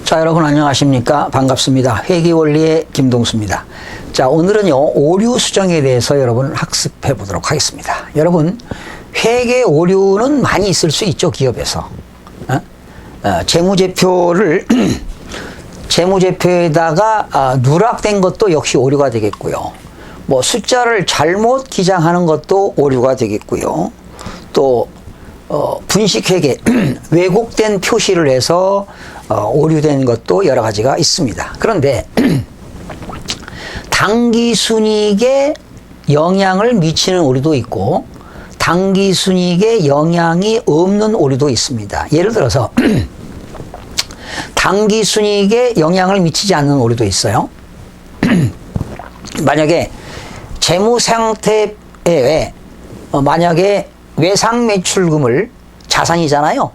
자, 여러분 안녕하십니까? 반갑습니다. 회계원리의 김동수입니다. 자, 오늘은요, 오류 수정에 대해서 여러분 학습해 보도록 하겠습니다. 여러분, 회계 오류는 많이 있을 수 있죠, 기업에서. 재무제표를, 재무제표에다가 누락된 것도 역시 오류가 되겠고요. 뭐, 숫자를 잘못 기장하는 것도 오류가 되겠고요. 또, 분식회계, 왜곡된 표시를 해서 오류된 것도 여러 가지가 있습니다. 그런데 당기순이익에 영향을 미치는 오류도 있고 당기순이익에 영향이 없는 오류도 있습니다. 예를 들어서 당기순이익에 영향을 미치지 않는 오류도 있어요. 만약에 재무상태에 만약에 외상매출금을 자산이잖아요.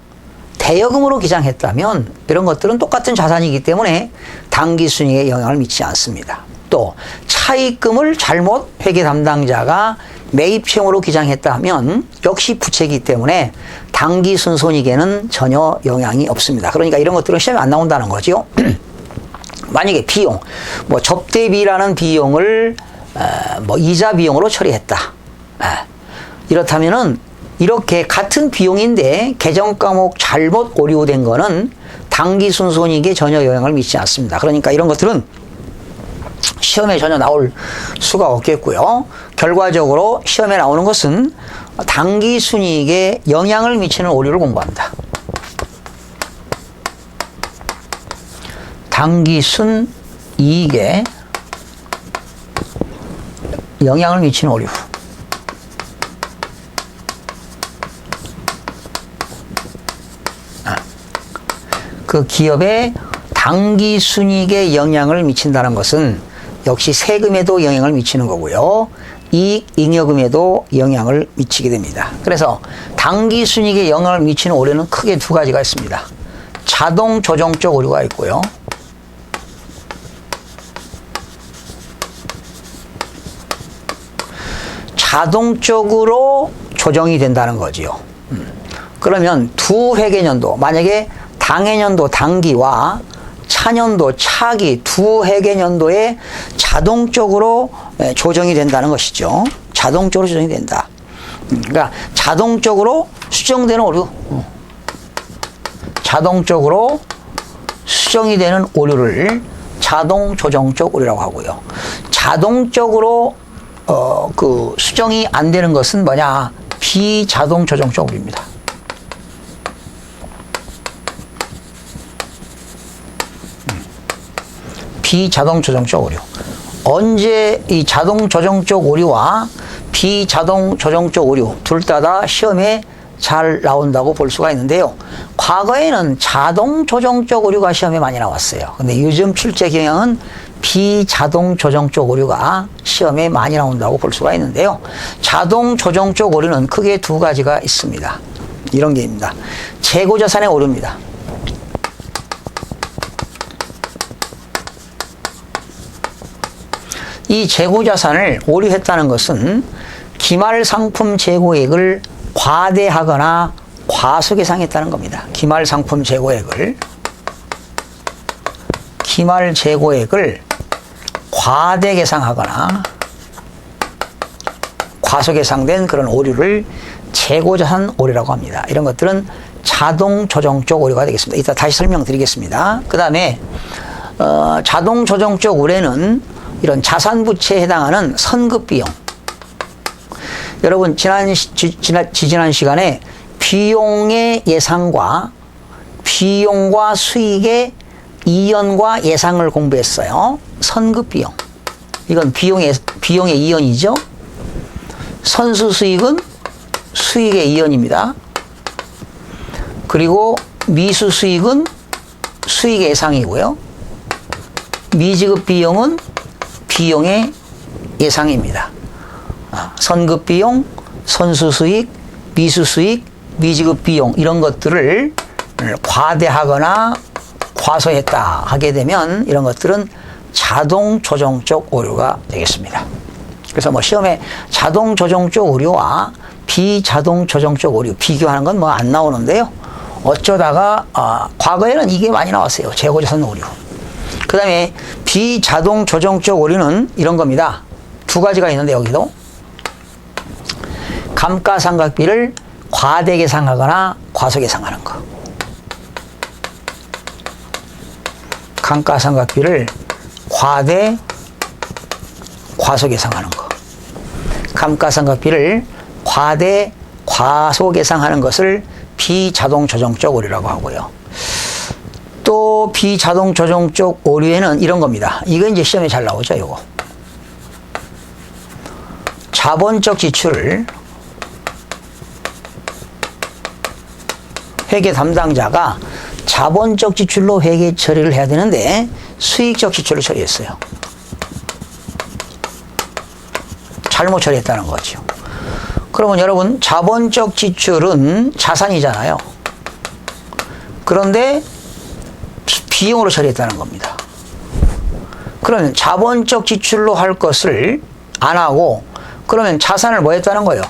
대여금으로 기장했다면 이런 것들은 똑같은 자산이기 때문에 당기순이익에 영향을 미치지 않습니다. 또 차입금을 잘못 회계 담당자가 매입형으로 기장했다면 역시 부채이기 때문에 당기순손익에는 전혀 영향이 없습니다. 그러니까 이런 것들은 시험에 안 나온다는 거죠. 만약에 비용, 뭐 접대비라는 비용을 뭐 이자 비용으로 처리했다. 이렇다면은 이렇게 같은 비용인데 계정 과목 잘못 오류된 거는 당기순손익에 전혀 영향을 미치지 않습니다. 그러니까 이런 것들은 시험에 전혀 나올 수가 없겠고요. 결과적으로 시험에 나오는 것은 당기순이익에 영향을 미치는 오류를 공부합니다. 당기순이익에 영향을 미치는 오류. 그 기업의 당기순이익에 영향을 미친다는 것은 역시 세금에도 영향을 미치는 거고요. 이익 잉여금에도 영향을 미치게 됩니다. 그래서 당기순이익에 영향을 미치는 오류는 크게 두 가지가 있습니다. 자동 조정적 오류가 있고요. 자동적으로 조정이 된다는 거지요. 그러면 두 회계년도, 만약에 당해년도 당기와 차년도 차기 두 회계년도에 자동적으로 조정이 된다는 것이죠. 자동적으로 조정이 된다. 그러니까 자동적으로 수정되는 오류. 자동적으로 수정이 되는 오류를 자동 조정적 오류라고 하고요. 자동적으로 그 수정이 안 되는 것은 뭐냐? 비자동 조정적 오류입니다. 비자동 조정적 오류. 언제 이 자동 조정적 오류와 비자동 조정적 오류 둘 다 시험에 잘 나온다고 볼 수가 있는데요. 과거에는 자동 조정적 오류가 시험에 많이 나왔어요. 근데 요즘 출제 경향은 비자동 조정적 오류가 시험에 많이 나온다고 볼 수가 있는데요. 자동 조정적 오류는 크게 두 가지가 있습니다. 이런 게 있습니다. 재고자산의 오류입니다. 이 재고자산을 오류했다는 것은 기말상품 재고액을 과대하거나 과소계상했다는 겁니다. 기말상품 재고액을 과대계상하거나 과소계상된 그런 오류를 재고자산 오류라고 합니다. 이런 것들은 자동 조정적 오류가 되겠습니다. 이따 다시 설명드리겠습니다. 그 다음에 자동 조정적 오류는 이런 자산부채에 해당하는 선급비용. 여러분, 지난 시간에 비용의 예상과 비용과 수익의 이연과 예상을 공부했어요. 선급비용. 이건 비용의 이연이죠. 선수수익은 수익의 이연입니다. 그리고 미수수익은 수익의 예상이고요. 미지급비용은 비용의 예상입니다. 선급비용, 선수수익, 미수수익, 미지급비용 이런 것들을 과대하거나 과소했다 하게 되면 이런 것들은 자동 조정적 오류가 되겠습니다. 그래서 뭐 시험에 자동 조정적 오류와 비자동 조정적 오류 비교하는 건 뭐 안 나오는데요. 어쩌다가 과거에는 이게 많이 나왔어요. 재고자산 오류. 그 다음에 비자동 조정적 오류는 이런 겁니다. 두 가지가 있는데 여기도 감가상각비를 과대 계상하거나 과소 계상하는 거. 감가상각비를 과대 과소 계상하는 거. 감가상각비를 과대 과소 계상하는 것을 비자동 조정적 오류라고 하고요. 또 비자동 조정적 오류에는 이런 겁니다. 이거 이제 시험에 잘 나오죠, 이거. 자본적 지출을 회계 담당자가 자본적 지출로 회계 처리를 해야 되는데 수익적 지출을 처리했어요. 잘못 처리했다는 거죠. 그러면 여러분, 자본적 지출은 자산이잖아요. 그런데 비용으로 처리했다는 겁니다. 그러면 자본적 지출로 할 것을 안 하고 그러면 자산을 뭐 했다는 거예요?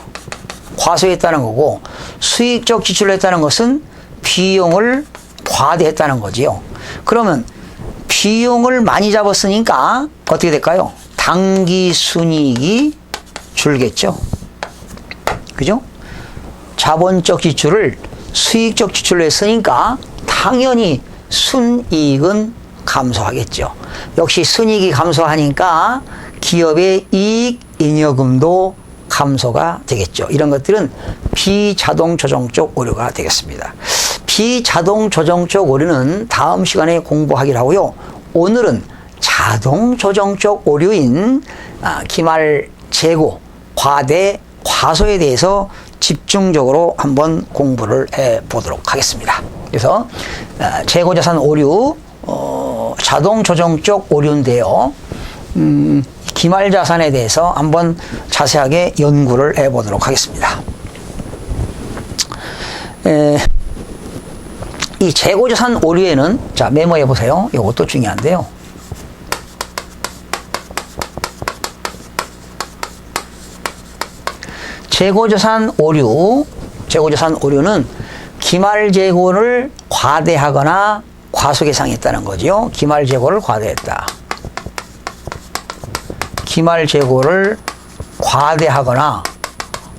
과소했다는 거고, 수익적 지출을 했다는 것은 비용을 과대했다는 거지요. 그러면 비용을 많이 잡았으니까 어떻게 될까요? 당기순이익이 줄겠죠. 그죠? 자본적 지출을 수익적 지출로 했으니까 당연히 순이익은 감소하겠죠. 역시 순이익이 감소하니까 기업의 이익 잉여금도 감소가 되겠죠. 이런 것들은 비자동 조정적 오류가 되겠습니다. 비자동 조정적 오류는 다음 시간에 공부하기로 하고요. 오늘은 자동 조정적 오류인 기말 재고, 과대, 과소에 대해서 집중적으로 한번 공부를 해보도록 하겠습니다. 그래서 재고자산 오류, 자동 조정적 오류인데요. 기말자산에 대해서 한번 자세하게 연구를 해보도록 하겠습니다. 이 재고자산 오류에는, 자, 메모해 보세요. 이것도 중요한데요. 재고자산 오류는 기말재고를 과대하거나 과소계상했다는 거죠. 기말재고를 과대했다. 기말재고를 과대하거나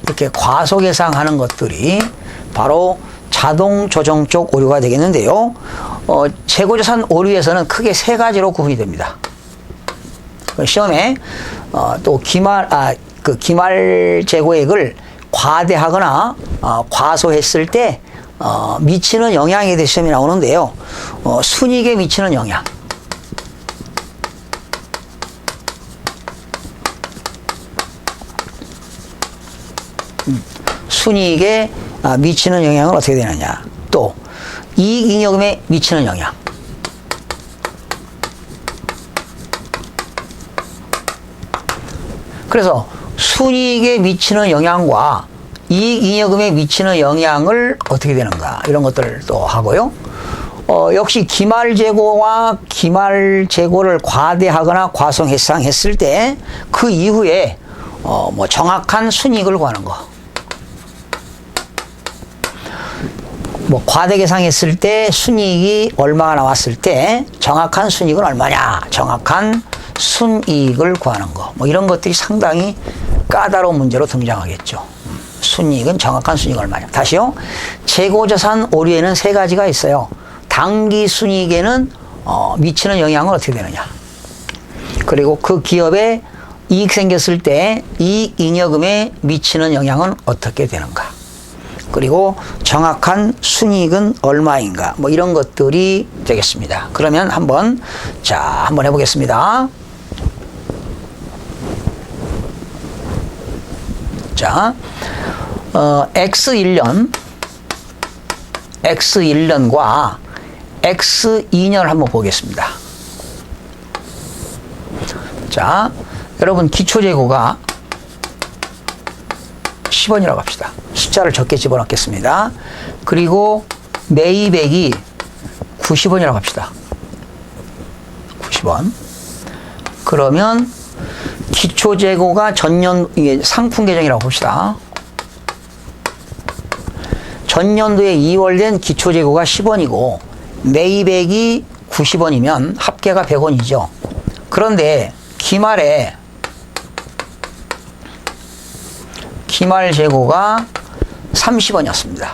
이렇게 과소계상하는 것들이 바로 자동 조정적 오류가 되겠는데요. 재고자산 오류에서는 크게 세 가지로 구분이 됩니다. 시험에 또 기말 재고액을 과대하거나 과소했을 때 미치는 영향에 대해 시험이 나오는데요. 순이익에 미치는 영향, 순이익에 미치는 영향은 어떻게 되느냐, 또 이익잉여금에 미치는 영향, 그래서 순이익에 미치는 영향과 이익잉여금에 미치는 영향을 어떻게 되는가, 이런 것들을 또 하고요. 역시 기말재고와 기말재고를 과대하거나 과소계상했을 때 그 이후에 뭐 정확한 순이익을 구하는 거, 뭐 과대계상했을 때 순이익이 얼마가 나왔을 때 정확한 순이익은 얼마냐, 정확한 순이익을 구하는 거, 뭐 이런 것들이 상당히 까다로운 문제로 등장하겠죠. 순이익은 정확한 순이익 얼마냐. 다시요. 재고자산 오류에는 세 가지가 있어요. 당기 순이익에는 미치는 영향은 어떻게 되느냐, 그리고 그 기업에 이익 생겼을 때 이익 잉여금에 미치는 영향은 어떻게 되는가, 그리고 정확한 순이익은 얼마인가, 뭐 이런 것들이 되겠습니다. 그러면 한번 해보겠습니다. 자, X1년과 X2년을 한번 보겠습니다. 자, 여러분 기초재고가 10원이라고 합시다. 숫자를 적게 집어넣겠습니다. 그리고 매입액이 90원이라고 합시다. 90원. 그러면 기초재고가 전년, 이게 상품 계정이라고 봅시다. 전년도에 2월 된 기초재고가 10원이고 매입액이 90원이면 합계가 100원이죠. 그런데 기말 재고가 30원이었습니다.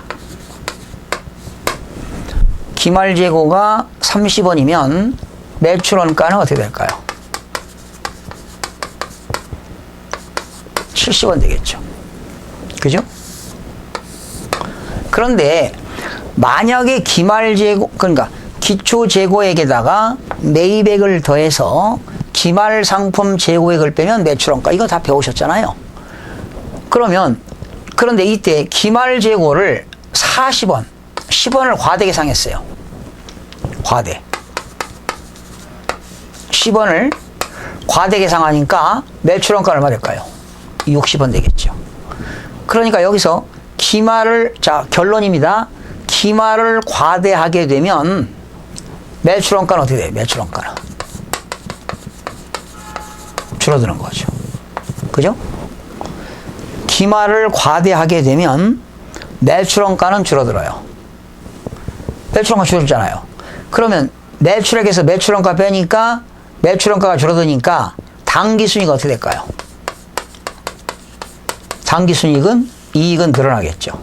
기말 재고가 30원이면 매출원가는 어떻게 될까요? 70원 되겠죠. 그죠? 그런데 만약에 기말 재고, 그러니까 기초 재고액에다가 매입액을 더해서 기말 상품 재고액을 빼면 매출원가, 이거 다 배우셨잖아요. 그런데 이때 기말 재고를 40원, 10원을 과대 계상했어요. 과대. 10원을 과대 계상하니까 매출원가 얼마 될까요? 60원 되겠죠. 그러니까 여기서 자, 결론입니다. 기말을 과대하게 되면 매출원가는 어떻게 돼요? 매출원가는 줄어드는 거죠. 그죠? 기말을 과대하게 되면 매출원가는 줄어들어요. 매출원가 줄어들잖아요. 그러면 매출액에서 매출원가 빼니까 매출원가가 줄어드니까 당기순이익은 어떻게 될까요? 당기순이익은 이익은 늘어나겠죠.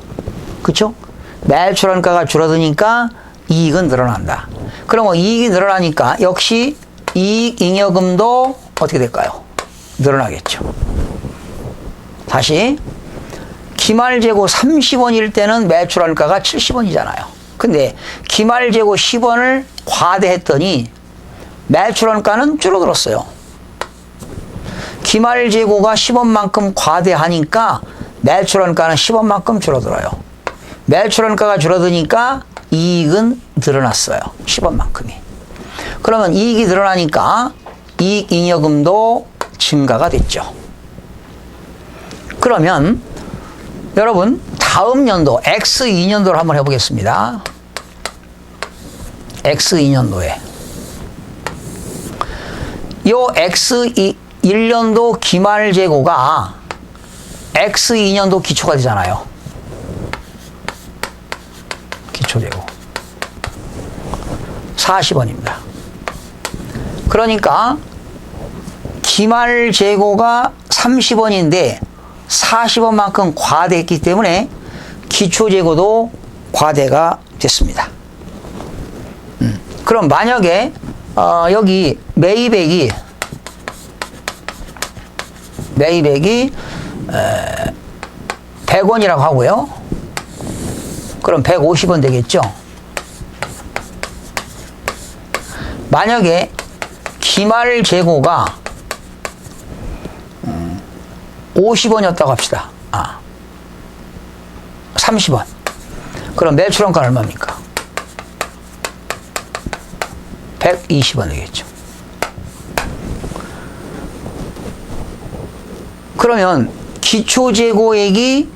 그렇죠? 매출원가가 줄어드니까 이익은 늘어난다. 그러면 이익이 늘어나니까 역시 이익 잉여금도 어떻게 될까요? 늘어나겠죠. 다시 기말재고 30원일 때는 매출원가가 70원이잖아요. 근데 기말재고 10원을 과대했더니 매출원가는 줄어들었어요. 기말재고가 10원만큼 과대하니까 매출원가는 10원만큼 줄어들어요. 매출원가가 줄어드니까 이익은 늘어났어요. 10원만큼이. 그러면 이익이 늘어나니까 이익 잉여금도 증가가 됐죠. 그러면 여러분 다음 연도 X2년도를 한번 해보겠습니다. X2년도에 요 X1년도 기말 재고가 X2년도 기초가 되잖아요. 기초재고 40원입니다. 그러니까 기말 재고가 30원인데 40원만큼 과대했기 때문에 기초재고도 과대가 됐습니다. 그럼 만약에 여기 매입액이 100원이라고 하고요. 그럼 150원 되겠죠. 만약에 기말 재고가 50원이었다고 합시다. 30원. 그럼 매출원가는 얼마입니까? 120원 되겠죠. 그러면 기초재고액이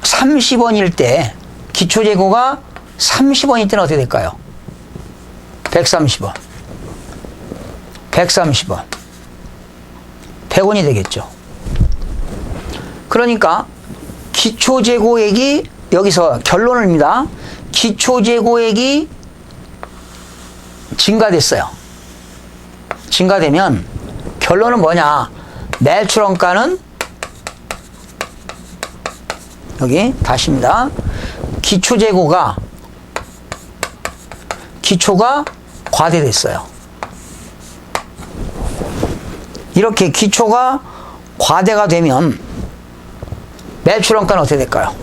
30원일 때, 기초재고가 30원일 때는 어떻게 될까요? 130원. 130원. 100원이 되겠죠. 그러니까 기초재고액이, 여기서 결론입니다. 기초재고액이 증가됐어요. 증가되면 결론은 뭐냐? 매출원가는 여기 다시입니다. 기초가 과대됐어요. 이렇게 기초가 과대가 되면 매출원가는 어떻게 될까요?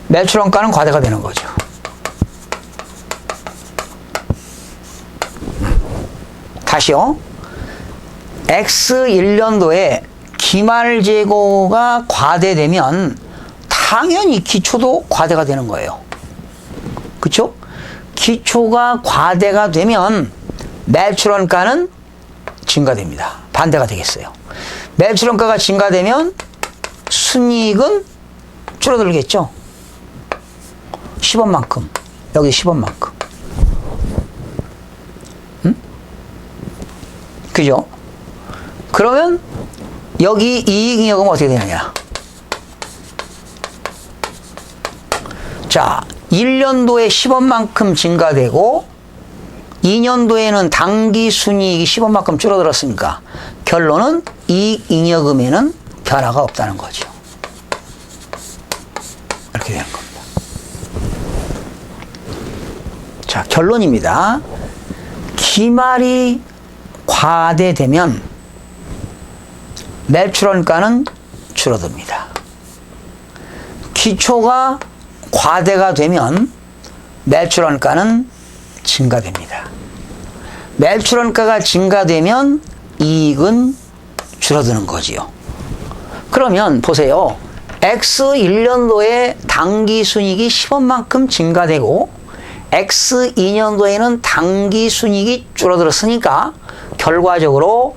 매출원가는 과대가 되는 거죠. 다시요. X1년도에 기말 재고가 과대되면 당연히 기초도 과대가 되는 거예요. 그렇죠? 기초가 과대가 되면 매출원가는 증가됩니다. 반대가 되겠어요. 매출원가가 증가되면 순이익은 줄어들겠죠. 10원만큼. 여기 10원만큼. 그죠? 그러면 여기 이익잉여금은 어떻게 되느냐? 자, 1년도에 10원만큼 증가되고 2년도에는 당기순이익이 10원만큼 줄어들었으니까 결론은 이익잉여금에는 변화가 없다는 거죠. 이렇게 되는 겁니다. 자, 결론입니다. 기말이 과대되면 매출원가는 줄어듭니다. 기초가 과대가 되면 매출원가는 증가됩니다. 매출원가가 증가되면 이익은 줄어드는 거지요. 그러면 보세요. X 1년도에 당기순이익이 10원만큼 증가되고 X 2년도에는 당기순이익이 줄어들었으니까 결과적으로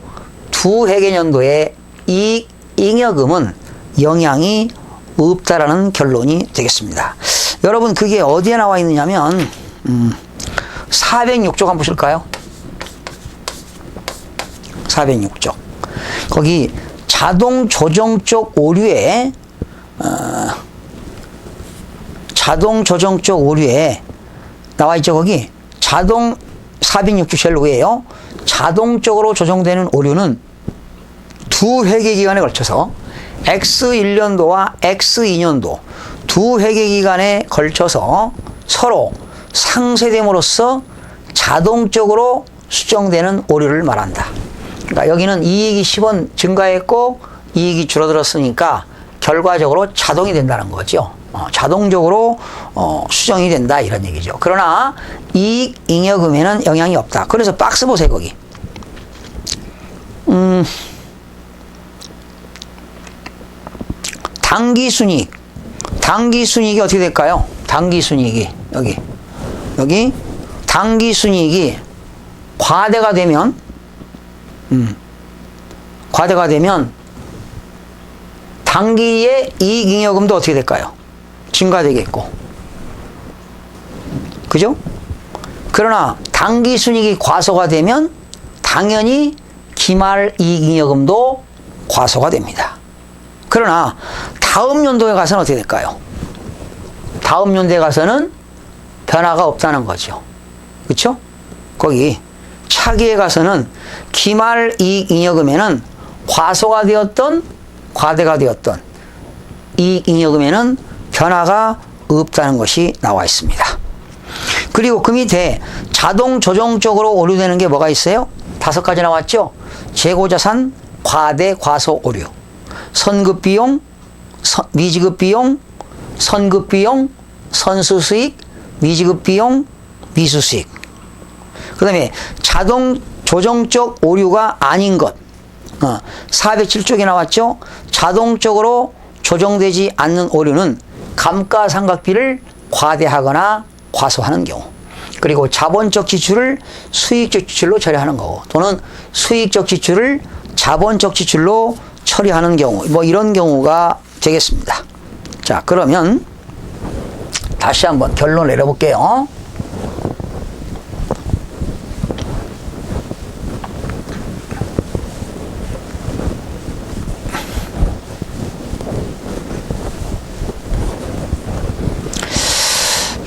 두 회계년도에 이익잉여금은 영향이 없다라는 결론이 되겠습니다. 여러분 그게 어디에 나와 있느냐면 406쪽 한번 보실까요? 406쪽 거기 자동 조정적 오류에 나와 있죠. 거기 자동 406쪽 제일 위에요. 자동적으로 조정되는 오류는 두 회계기간에 걸쳐서 X1년도와 X2년도 두 회계기간에 걸쳐서 서로 상쇄됨으로써 자동적으로 수정되는 오류를 말한다. 그러니까 여기는 이익이 10원 증가했고 이익이 줄어들었으니까 결과적으로 자동이 된다는 거죠. 자동적으로 수정이 된다 이런 얘기죠. 그러나 이익잉여금에는 영향이 없다. 그래서 박스 보세요. 거기 당기순이익이 어떻게 될까요? 당기순이익이 여기 당기순이익이 과대가 되면 당기의 이익잉여금도 어떻게 될까요? 증가되겠고, 그죠? 그러나 당기순이익이 과소가 되면 당연히 기말 이익잉여금도 과소가 됩니다. 그러나 다음 연도에 가서는 어떻게 될까요? 다음 연도에 가서는 변화가 없다는 거죠. 그렇죠? 거기 차기에 가서는 기말 이익잉여금에는 과소가 되었던 과대가 되었던 이익잉여금에는 변화가 없다는 것이 나와 있습니다. 그리고 그 밑에 자동 조정적으로 오류되는 게 뭐가 있어요? 5가지 나왔죠? 재고자산 과대 과소 오류, 선급비용, 미지급비용, 선급비용, 선수수익, 미지급비용, 미수수익. 그 다음에 자동 조정적 오류가 아닌 것 407쪽에 나왔죠. 자동적으로 조정되지 않는 오류는 감가상각비를 과대하거나 과소하는 경우, 그리고 자본적 지출을 수익적 지출로 처리하는 거고, 또는 수익적 지출을 자본적 지출로 처리하는 경우, 뭐 이런 경우가 되겠습니다. 자, 그러면 다시 한번 결론을 내려볼게요.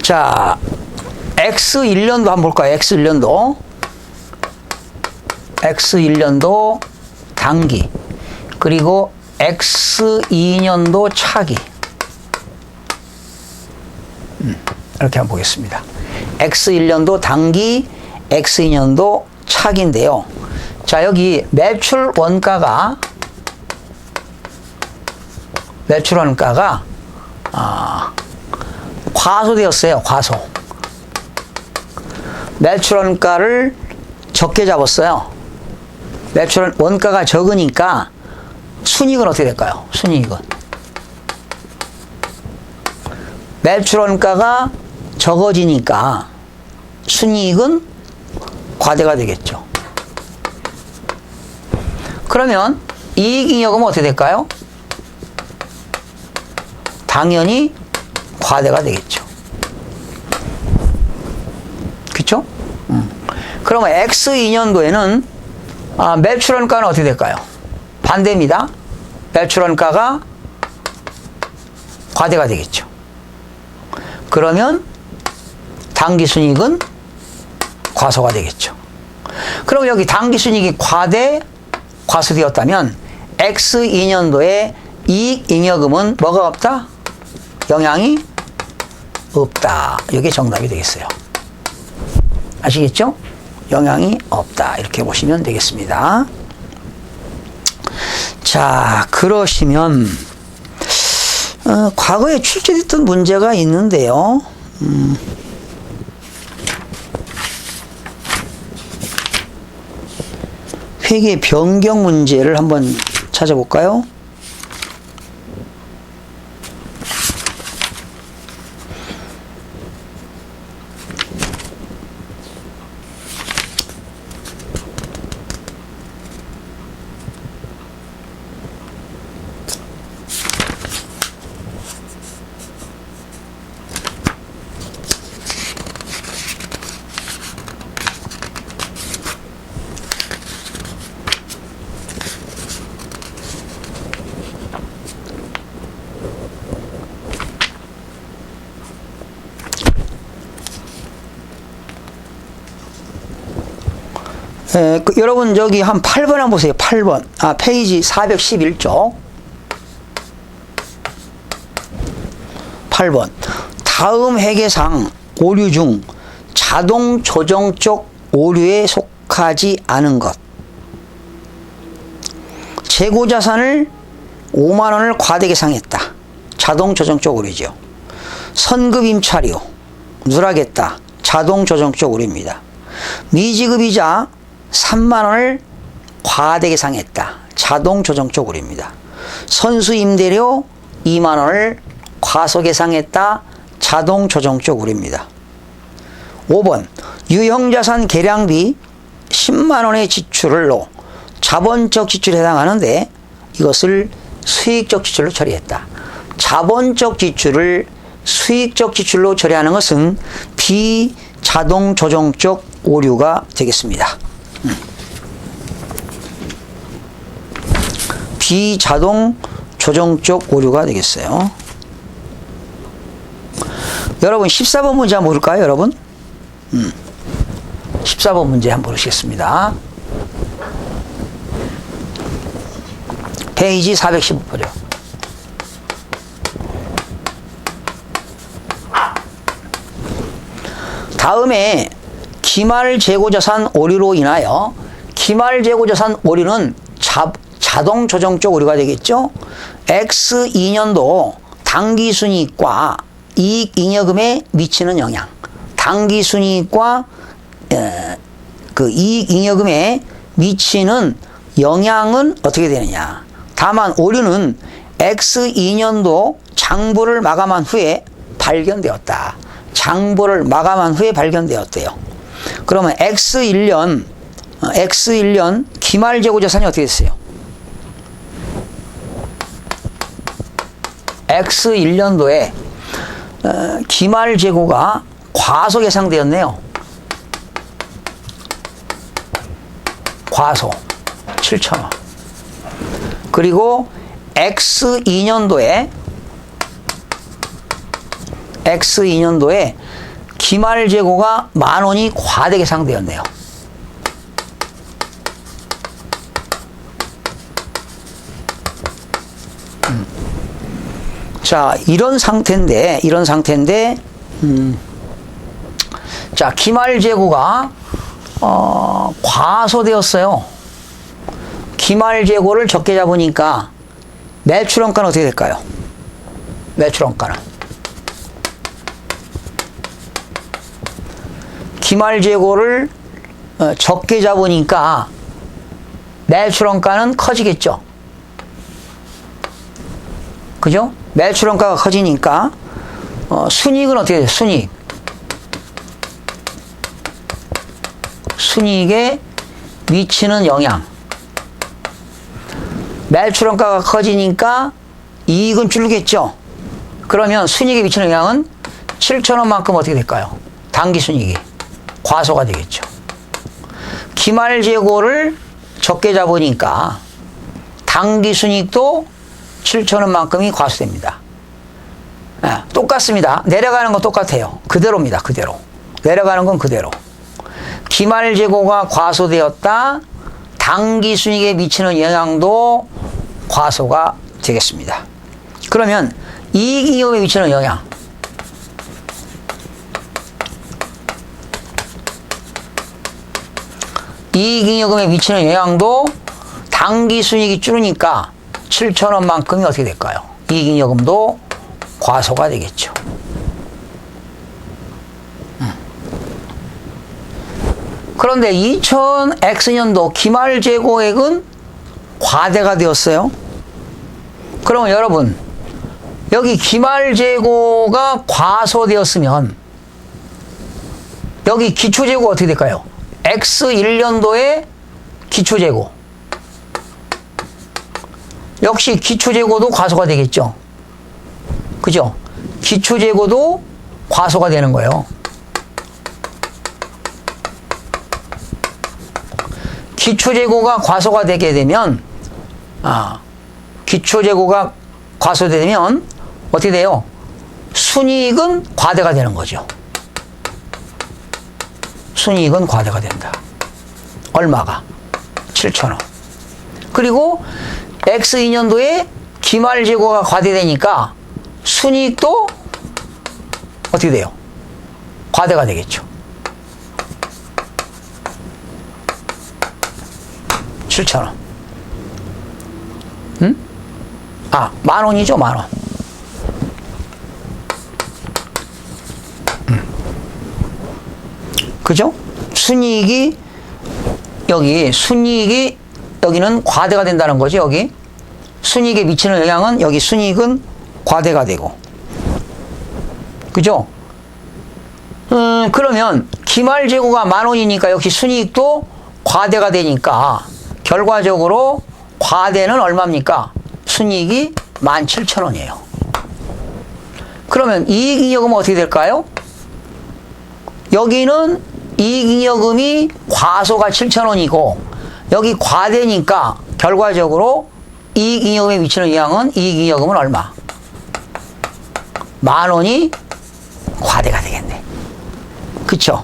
자, X1년도 한번 볼까요? X1년도 당기, 그리고 X2년도 차기. 이렇게 한번 보겠습니다. X1년도 당기, X2년도 차기인데요. 자, 여기 매출 원가가 과소되었어요. 과소. 매출 원가를 적게 잡았어요. 매출 원가가 적으니까 순이익은 어떻게 될까요? 순이익은 매출 원가가 적어지니까 순이익은 과대가 되겠죠. 그러면 이익잉여금은 어떻게 될까요? 당연히 과대가 되겠죠. 그렇죠? 그러면 X2년도에는 매출원가는 어떻게 될까요? 반대입니다. 매출원가가 과대가 되겠죠. 그러면 당기순이익은 과소가 되겠죠. 그럼 여기 당기순이익이 과소되었다면 X2년도에 이익잉여금은 뭐가 없다? 영향이 없다. 이게 정답이 되겠어요. 아시겠죠? 영향이 없다. 이렇게 보시면 되겠습니다. 자, 그러시면 과거에 출제됐던 문제가 있는데요. 회계 변경 문제를 한번 찾아볼까요? 여러분 저기 한 8번 한번 보세요. 8번. 페이지 411쪽. 8번. 다음 회계상 오류 중 자동 조정 쪽 오류에 속하지 않은 것. 재고 자산을 5만 원을 과대 계상했다. 자동 조정 쪽 오류죠. 선급 임차료 누락했다. 자동 조정 쪽 오류입니다. 미지급이자 3만 원을 과대 계상했다. 자동 조정 쪽 오류입니다. 선수 임대료 2만 원을 과소 계상했다. 자동 조정 쪽 오류입니다. 5번 유형자산 계량비 10만 원의 지출로 자본적 지출에 해당하는데 이것을 수익적 지출로 처리했다. 자본적 지출을 수익적 지출로 처리하는 것은 비자동 조정적 오류가 되겠습니다. 비자동 조정적 오류가 되겠어요. 여러분 14번 문제 한번 볼까요? 여러분 14번 문제 한번 보시겠습니다. 페이지 415번이요. 다음에 기말 재고자산 오류로 인하여 기말 재고자산 오류는 자동 조정적 오류가 되겠죠. X2년도 당기순이익과 이익잉여금에 미치는 영향. 당기순이익과 그 이익잉여금에 미치는 영향은 어떻게 되느냐. 다만 오류는 X2년도 장부를 마감한 후에 발견되었다. 장부를 마감한 후에 발견되었대요. 그러면 X1년 기말 재고 자산이 어떻게 됐어요? X1년도에 기말 재고가 과소 계상되었네요. 과소 7,000원. 그리고 X2년도에 기말 재고가 10,000원이 과대 계상되었네요. 자, 이런 상태인데, 자, 기말 재고가, 과소되었어요. 기말 재고를 적게 잡으니까 매출원가는 어떻게 될까요? 매출원가는. 기말 재고를 적게 잡으니까 매출원가는 커지겠죠. 그죠? 매출원가가 커지니까 순이익은 어떻게 돼요? 순이익에 미치는 영향. 매출원가가 커지니까 이익은 줄겠죠. 그러면 순이익에 미치는 영향은 7,000원만큼 어떻게 될까요? 당기순이익이 과소가 되겠죠. 기말 재고를 적게 잡으니까 당기순이익도 7,000원만큼이 과소됩니다. 똑같습니다. 내려가는 건 똑같아요. 그대로입니다. 그대로. 내려가는 건 그대로. 기말재고가 과소되었다. 당기순이익에 미치는 영향도 과소가 되겠습니다. 그러면 이익잉여금에 미치는 영향. 이익잉여금에 미치는 영향도 당기순이익이 줄으니까 7,000원만큼이 어떻게 될까요? 이익잉여금도 과소가 되겠죠. 그런데 2000X년도 기말재고액은 과대가 되었어요. 그러면 여러분, 여기 기말재고가 과소되었으면 여기 기초재고 어떻게 될까요? X1년도의 기초재고. 역시 기초재고도 과소가 되겠죠. 그죠? 기초재고도 과소가 되는 거예요. 기초재고가 과소가 되게 되면, 기초재고가 과소되면 어떻게 돼요? 순이익은 과대가 되는 거죠. 순이익은 과대가 된다. 얼마가? 7,000원. 그리고 X2년도에 기말재고가 과대되니까 순이익도 어떻게 돼요? 과대가 되겠죠. 7,000원. 응? 10,000원이죠, 10,000원. 그죠? 순이익이, 여기는 과대가 된다는 거죠, 여기. 순이익에 미치는 영향은 여기 순이익은 과대가 되고. 그죠? 그러면 기말재고가 10,000원이니까 역시 순이익도 과대가 되니까 결과적으로 과대는 얼마입니까? 순이익이 17,000원이에요. 그러면 이익잉여금은 어떻게 될까요? 여기는 이익잉여금이 과소가 7,000원이고 여기 과대니까 결과적으로 이익잉여금에 미치는 영향은 이익잉여금은 얼마? 10,000원이 과대가 되겠네. 그쵸?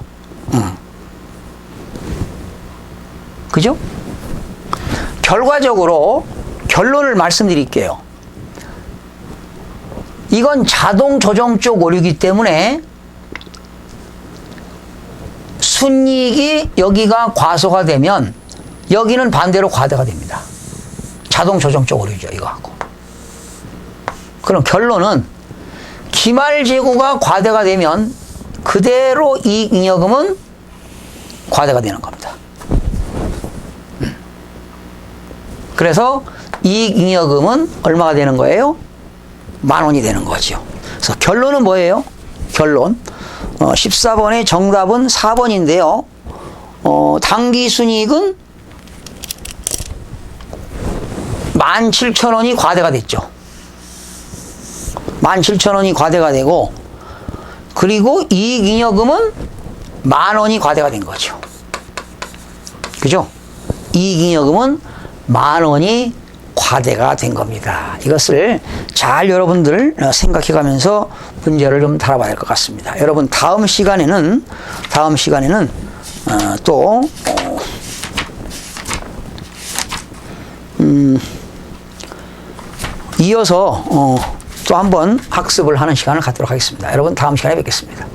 그죠? 결과적으로 결론을 말씀드릴게요. 이건 자동 조정적 오류이기 때문에 순이익이 여기가 과소가 되면 여기는 반대로 과대가 됩니다. 자동 조정적 오류죠, 이거하고. 그럼 결론은 기말재고가 과대가 되면 그대로 이익잉여금은 과대가 되는 겁니다. 그래서 이익잉여금은 얼마가 되는 거예요? 10,000원이 되는 거죠. 그래서 결론은 뭐예요? 결론. 14번의 정답은 4번인데요. 당기순이익은 17,000원이 과대가 됐죠. 17,000원이 과대가 되고, 그리고 이익잉여금은 10,000원이 과대가 된 거죠. 그죠? 이익잉여금은 10,000원이 과대가 된 겁니다. 이것을 잘 여러분들 생각해 가면서 문제를 좀 다뤄봐야 할 것 같습니다. 여러분 다음 시간에는 또 이어서 또 한번 학습을 하는 시간을 갖도록 하겠습니다. 여러분 다음 시간에 뵙겠습니다.